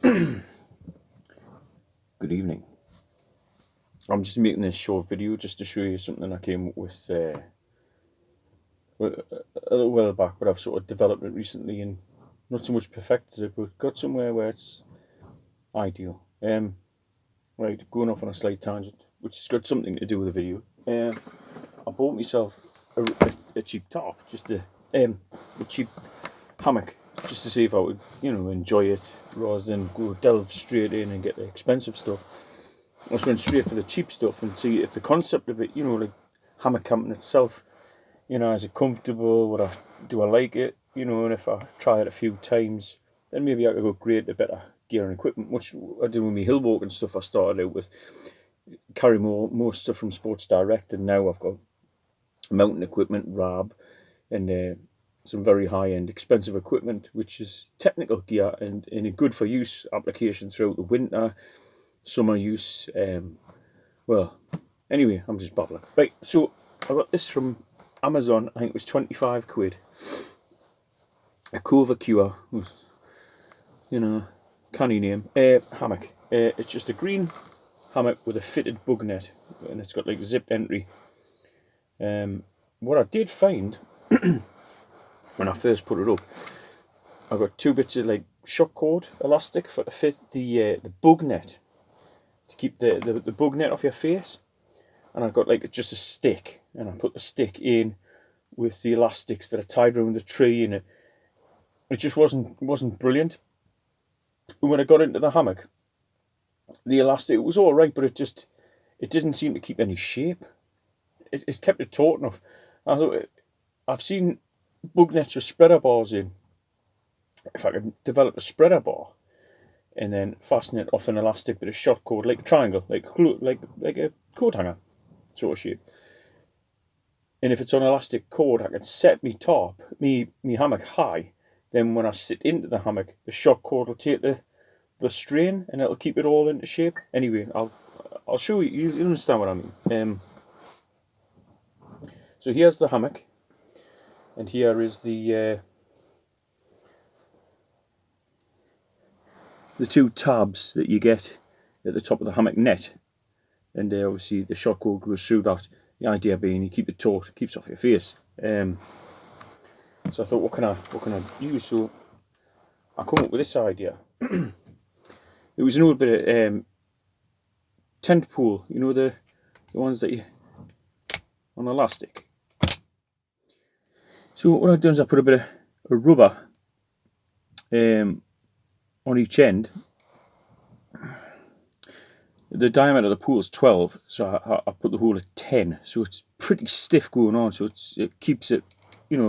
Good evening. I'm just making this short video just to show you something I came up with a little while back, but I've sort of developed it recently and not so much perfected it, but got somewhere where it's ideal. Right, going off on a slight tangent, which has got something to do with the video. I bought myself a cheap tarp, just a cheap hammock, just to see if I would, enjoy it rather than go delve straight in and get the expensive stuff. I just went straight for the cheap stuff and see if the concept of it, like hammock camping itself, is it comfortable? Do I like it? And if I try it a few times, then maybe I could upgrade to better gear and equipment, which I do with my hill walking stuff. I started out with carry more stuff from Sports Direct, and now I've got mountain equipment, RAB, and some very high-end expensive equipment, which is technical gear and in a good for use application throughout the winter, summer use. Well, anyway, I'm just babbling. Right, so I got this from Amazon. I think it was 25 quid. A Cova Cure, canny name. Hammock. It's just a green hammock with a fitted bug net, and it's got like zipped entry. What I did find when I first put it up, I got two bits of like shock cord elastic to fit the bug net, to keep the bug net off your face, and I got like just a stick, and I put the stick in with the elastics that are tied around the tree, and it just wasn't brilliant. When I got into the hammock, the elastic, it was all right, but it didn't seem to keep any shape. It kept it taut enough. I thought, I've seen bug nets with spreader bars in. If I could develop a spreader bar and then fasten it off an elastic bit of shot cord, like a triangle, like a coat hanger sort of shape. And if it's on elastic cord, I can set me tarp, me hammock high. Then when I sit into the hammock, the shock cord will take the strain and it'll keep it all into shape. Anyway, I'll show you. You understand what I mean. So here's the hammock, and here is the two tabs that you get at the top of the hammock net, and obviously the shock cord goes through that. The idea being you keep it taut, keeps off your face. So I thought, what can I use? So I come up with this idea. It was an old bit of tent pole, the ones that you on elastic. So what I've done is I put a bit of rubber on each end. The diameter of the pool is 12, so I put the hole at 10, so it's pretty stiff going on, so it keeps it,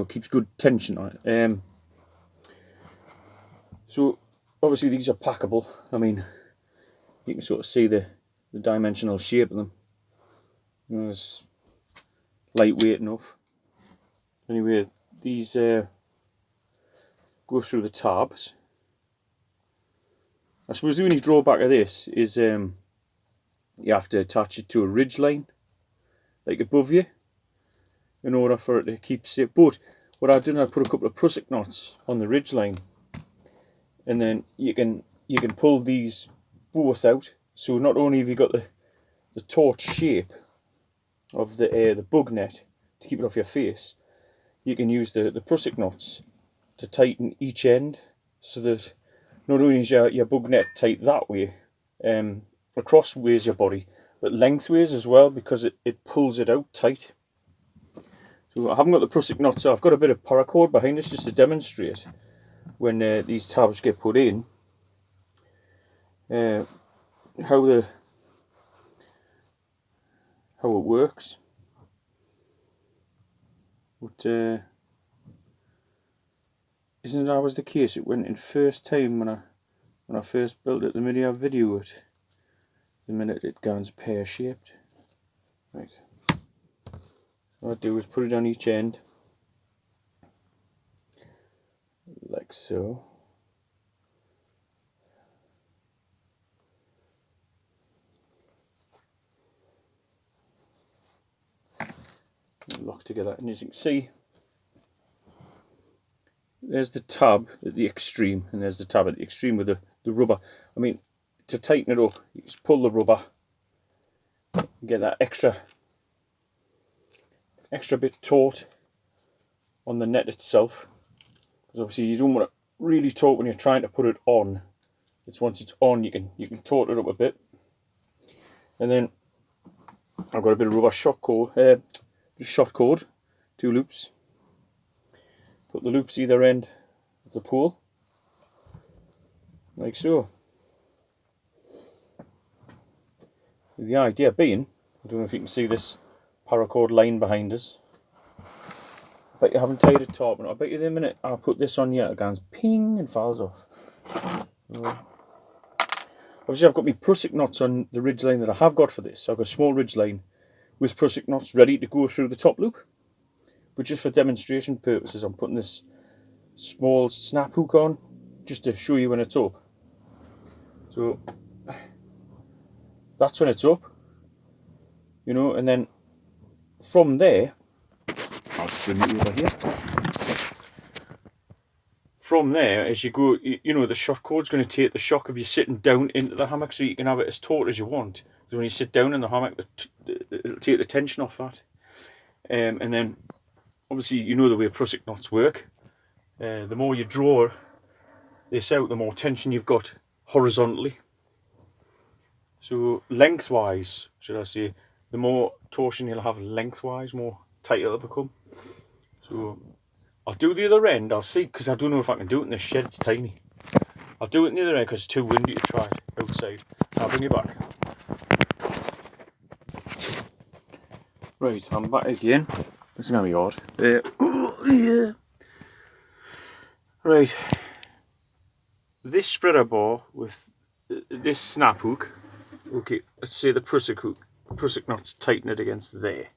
keeps good tension on it. So obviously these are packable. I mean, you can sort of see the dimensional shape of them. It's lightweight enough. Anyway, these go through the tabs. I suppose the only drawback of this is you have to attach it to a ridge line, like above you, in order for it to keep safe. But what I've done, I put a couple of prusik knots on the ridge line, and then you can pull these both out. So not only have you got the taut shape of the bug net to keep it off your face, you can use the prusik knots to tighten each end, so that not only is your bug net tight that way, acrossways your body, but lengthways as well, because it pulls it out tight. So I haven't got the prusik knots, so I've got a bit of paracord behind this just to demonstrate when these tabs get put in, how it works. But isn't it always the case? It went in first time when I first built it. The minute I video it, the minute it goes pear shaped. Right. What I do is put it on each end, like so. Lock together, and as you can see, there's the tab at the extreme, and there's the tab at the extreme with the rubber. I mean, to tighten it up, you just pull the rubber, get that extra bit taut on the net itself, because obviously you don't want it really taut when you're trying to put it on. It's once it's on, you can taut it up a bit. And then I've got a bit of rubber shot cord, 2 loops. Put the loops either end of the pole, like so. The idea being, I don't know if you can see this paracord line behind us. I bet you haven't tied it taut, but I bet you the minute I put this on here, it goes ping and falls off. Obviously I've got my prusik knots on the ridge line that I have got for this. So I've got a small ridge line with prusik knots ready to go through the top loop. But just for demonstration purposes, I'm putting this small snap hook on, just to show you when it's up. So that's when it's up, you know, and then from there, I'll just bring it over here. From there, as you go, you know, the shock cord's going to take the shock of you sitting down into the hammock, so you can have it as taut as you want. Because when you sit down in the hammock, it'll take the tension off that. And then, obviously, you know the way prusik knots work. The more you draw this out, the more tension you've got horizontally. So lengthwise, should I say, the more torsion you'll have lengthwise, more tighter it'll become. So I'll do the other end, I'll see, because I don't know if I can do it in this shed, it's tiny. I'll do it in the other end because it's too windy to try it outside. I'll bring you back. Right, I'm back again. This is going to be hard. Right, this spreader bar with this snap hook, okay, let's say the prusik hook, prusik knots tighten it against there,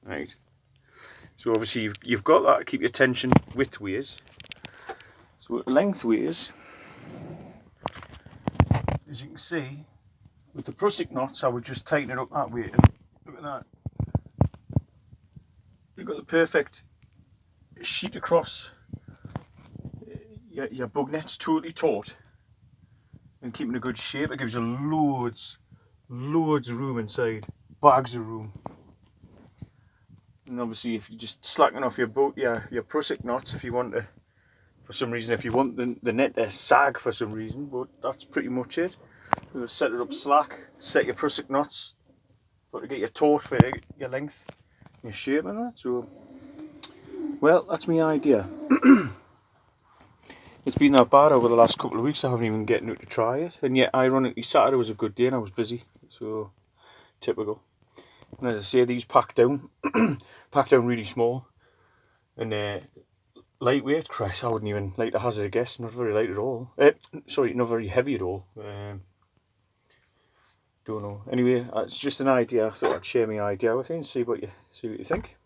right? So obviously you've got that to keep your tension widthways. So lengthways, as you can see, with the prusik knots, I would just tighten it up that way. And look at that. You've got the perfect sheet across. Your bug net's totally taut and keeping a good shape. It gives you loads of room inside, bags of room. And obviously, if you just slacken off your prusik knots, if you want to, for some reason, if you want the net to sag for some reason, but that's pretty much it. You'll set it up slack, set your prusik knots, got to get your taut for your length, your shape and that. So, well, that's my idea. It's been that bad over the last couple of weeks, I haven't even gotten out to try it. And yet, ironically, Saturday was a good day and I was busy, so typical. And as I say, these pack down really small. And lightweight, Christ, I wouldn't even like to hazard a guess, not very light at all. Sorry, not very heavy at all. Don't know. Anyway, it's just an idea. I thought I'd share my idea with you and see what you think.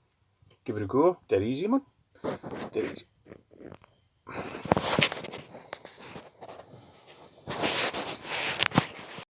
Give it a go. Dead easy, man. Dead easy.